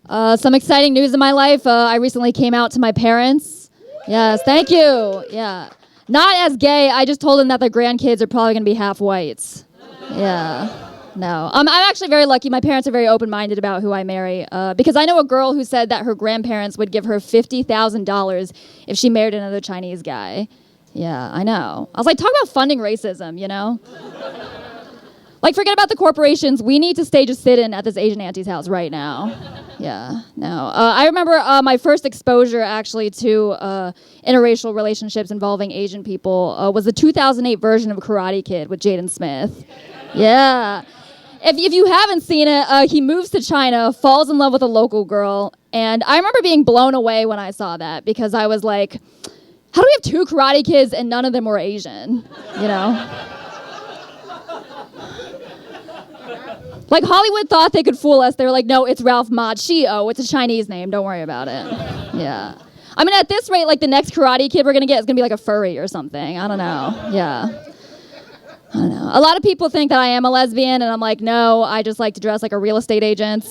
Some exciting news in my life. I recently came out to my parents. Yes, thank you. Yeah. Not as gay. I just told them that their grandkids are probably going to be half whites. Yeah. No. I'm actually very lucky. My parents are very open-minded about who I marry. Because I know a girl who said that her grandparents would give her $50,000 if she married another Chinese guy. Yeah, I know. I was like, talk about funding racism, you know? Like, forget about the corporations. We need to stage a sit-in at this Asian auntie's house right now. Yeah, no. I remember my first exposure, actually, to interracial relationships involving Asian people was the 2008 version of Karate Kid with Jaden Smith. Yeah. If you haven't seen it, he moves to China, falls in love with a local girl, and I remember being blown away when I saw that, because I was like, how do we have two Karate Kids and none of them were Asian, you know? Like, Hollywood thought they could fool us. They were like, no, it's Ralph Macchio. It's a Chinese name. Don't worry about it. Yeah. I mean, at this rate, like, the next Karate Kid we're going to get is going to be like a furry or something. I don't know. Yeah. I don't know. A lot of people think that I am a lesbian, and I'm like, no, I just like to dress like a real estate agent.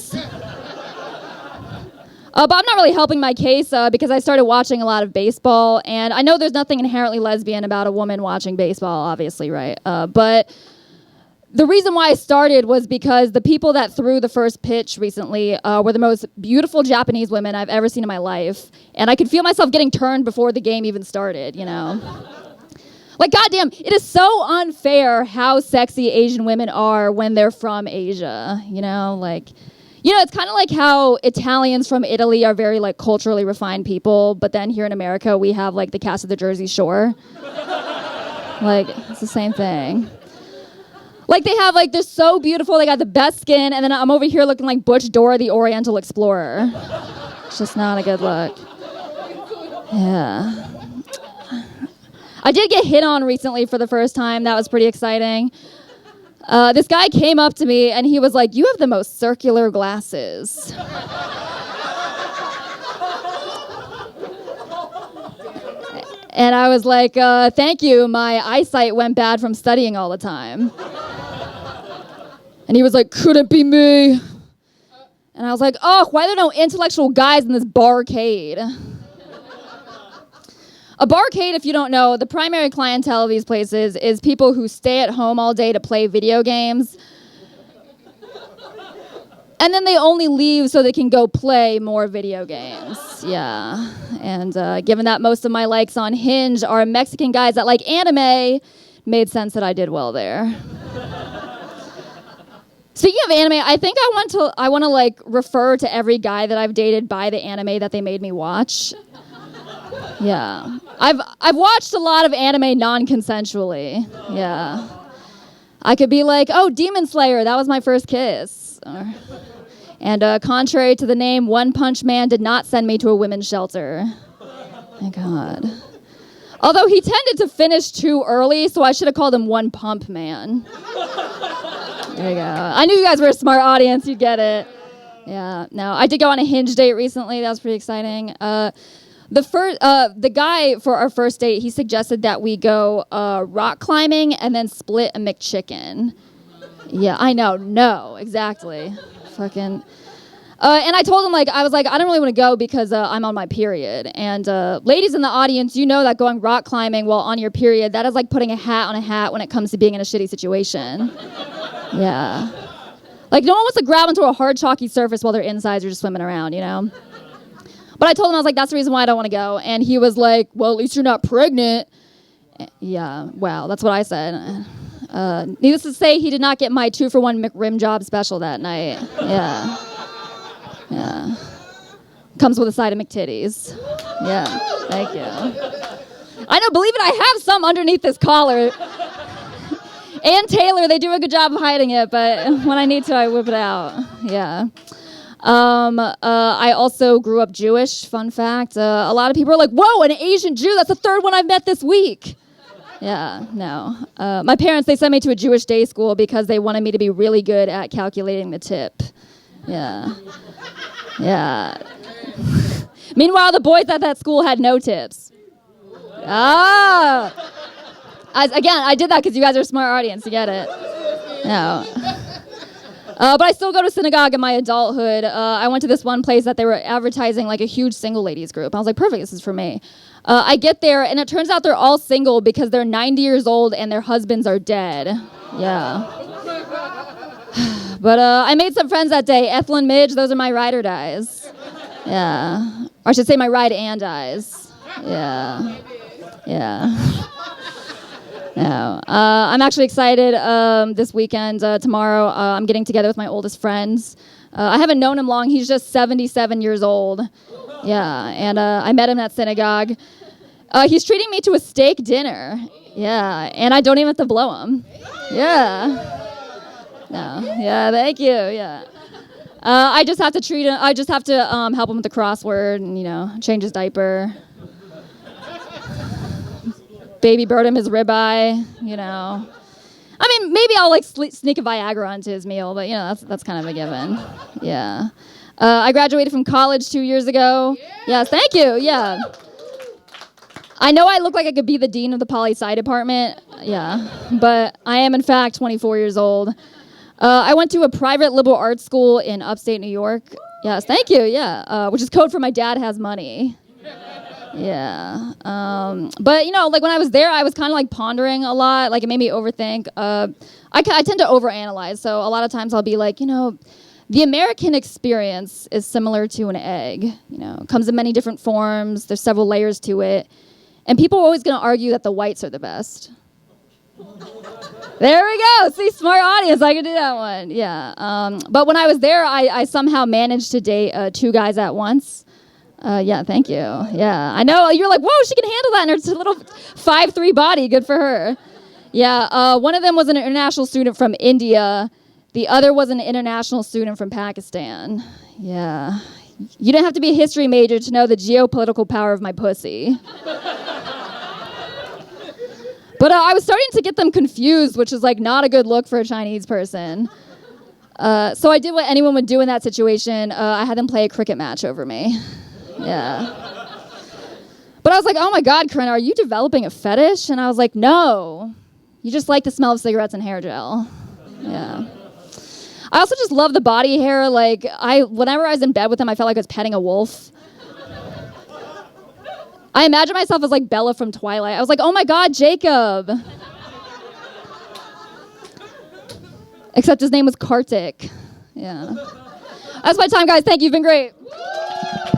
But I'm not really helping my case because I started watching a lot of baseball, and I know there's nothing inherently lesbian about a woman watching baseball, obviously, right? But the reason why I started was because the people that threw the first pitch recently were the most beautiful Japanese women I've ever seen in my life. And I could feel myself getting turned before the game even started, you know? Like, goddamn, it is so unfair how sexy Asian women are when they're from Asia, you know? Like, you know, it's kind of like how Italians from Italy are very, like, culturally refined people, but then here in America we have, like, the cast of the Jersey Shore. Like, it's the same thing. Like, they have, like, they're so beautiful, they got the best skin, and then I'm over here looking like Butch Dora the Oriental Explorer. It's just not a good look. Yeah. I did get hit on recently for the first time. That was pretty exciting. This guy came up to me, and he was like, you have the most circular glasses. And I was like, thank you, my eyesight went bad from studying all the time. And he was like, could it be me? And I was like, oh, why are there no intellectual guys in this barcade? A barcade, if you don't know, the primary clientele of these places is people who stay at home all day to play video games. And then they only leave so they can go play more video games. Yeah. And given that most of my likes on Hinge are Mexican guys that like anime, made sense that I did well there. Speaking of anime, I think I want to like refer to every guy that I've dated by the anime that they made me watch. Yeah. I've watched a lot of anime non-consensually. Yeah. I could be like, oh, Demon Slayer, that was my first kiss. And contrary to the name, One Punch Man did not send me to a women's shelter. Thank God. Although he tended to finish too early, so I should have called him One Pump Man. There you go. I knew you guys were a smart audience. You'd get it. Yeah. No, I did go on a Hinge date recently. That was pretty exciting. The guy for our first date, he suggested that we go rock climbing and then split a McChicken. Yeah, I know. No, exactly. Fucking. And I told him, like, I was like, I don't really want to go because I'm on my period. And ladies in the audience, you know that going rock climbing while on your period, that is like putting a hat on a hat when it comes to being in a shitty situation. Yeah. Like, no one wants to grab onto a hard, chalky surface while their insides are just swimming around, you know? But I told him, I was like, that's the reason why I don't want to go. And he was like, well, at least you're not pregnant. Yeah, wow, that's what I said. Needless to say, he did not get my 2-for-1 McRib job special that night. Yeah. Yeah. Comes with a side of McTitties. Yeah, thank you. I know, believe it, I have some underneath this collar. And Taylor, they do a good job of hiding it, but when I need to, I whip it out. Yeah. I also grew up Jewish, fun fact. A lot of people are like, whoa, an Asian Jew, that's the third one I've met this week. Yeah, no. My parents, they sent me to a Jewish day school because they wanted me to be really good at calculating the tip. Yeah. Yeah. Meanwhile, the boys at that school had no tips. Ah! Again, I did that because you guys are a smart audience. You get it. No. But I still go to synagogue in my adulthood. I went to this one place that they were advertising like a huge single ladies group. I was like, perfect, this is for me. I get there, and it turns out they're all single because they're 90 years old and their husbands are dead. Yeah. But I made some friends that day. Ethel and Midge, those are my ride or dies. Yeah. Or I should say my ride and dies. Yeah. Yeah. No. I'm actually excited this weekend. Tomorrow, I'm getting together with my oldest friends. I haven't known him long. He's just 77 years old. Yeah, and I met him at synagogue. He's treating me to a steak dinner. Yeah, and I don't even have to blow him. Yeah. No. Yeah, thank you. Yeah. I just have to treat him. I just have to help him with the crossword and, change his diaper. Baby bird him his ribeye, I mean, maybe I'll sneak a Viagra onto his meal, but that's kind of a given. Yeah. I graduated from college 2 years ago. Yes, thank you. Yeah. I know I look like I could be the dean of the poli-sci department. Yeah. But I am in fact 24 years old. I went to a private liberal arts school in upstate New York. Yes, thank you. Yeah. Which is code for my dad has money. Yeah. But, when I was there, I was kind of pondering a lot. It made me overthink. I tend to overanalyze. So a lot of times I'll be like, the American experience is similar to an egg. It comes in many different forms. There's several layers to it. And people are always going to argue that the whites are the best. There we go. See, smart audience. I can do that one. Yeah. But when I was there, I somehow managed to date 2 guys at once. Yeah, thank you. Yeah, I know. You're like, whoa, she can handle that in her little 5'3" body. Good for her. Yeah, one of them was an international student from India. The other was an international student from Pakistan. Yeah. You didn't have to be a history major to know the geopolitical power of my pussy. But I was starting to get them confused, which is not a good look for a Chinese person. So I did what anyone would do in that situation. I had them play a cricket match over me. Yeah. But I was like, oh my God, Corinna, are you developing a fetish? And I was like, no. You just like the smell of cigarettes and hair gel. Yeah. I also just love the body hair. Whenever I was in bed with him, I felt like I was petting a wolf. I imagine myself as Bella from Twilight. I was like, oh my God, Jacob. Except his name was Kartik. Yeah. That's my time, guys. Thank you. You've been great.